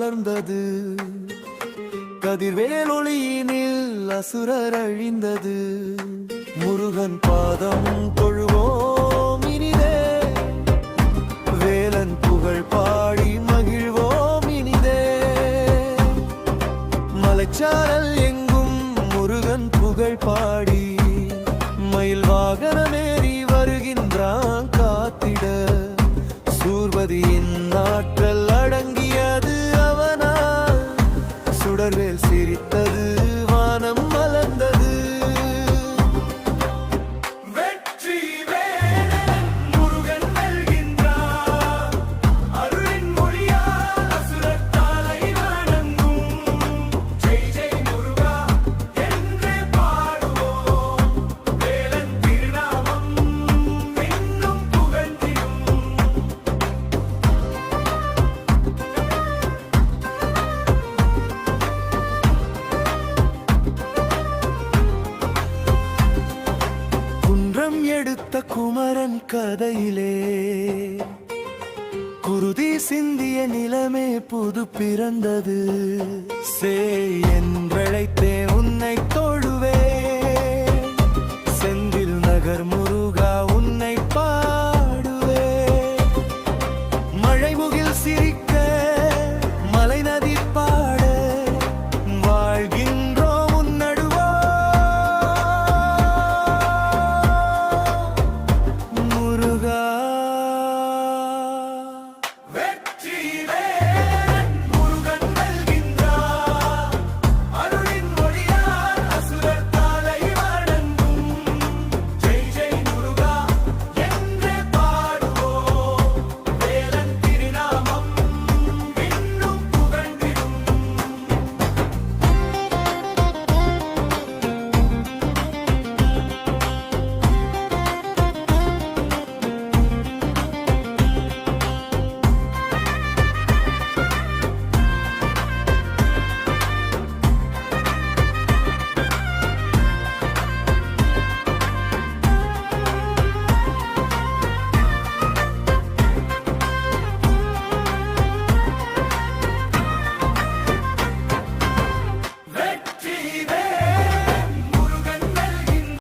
மலர்ந்தது. கதிர்வேல் ஒளியினில் அசுரர் அழிந்தது. முருகன் பாதம் தொழுவோம் இனிதே, வேலன் புகழ் பாடி மகிழ்வோம் இனிதே. மலைச்சாரல் எங்கும் முருகன் புகழ் பாடி, மயில் வாகனமேறி வருகின்றான் காத்திட. சூர்பதியின் ஆற்றல் அடங்கியது அவனால், சுடர்வேல் சிரித்தது, வானம் மலர்ந்தது. எடுத்த குமரன் கதையிலே குருதி சிந்திய நிலமே புது பிறந்தது. சே என் விளைத்தே உன்னை தொழு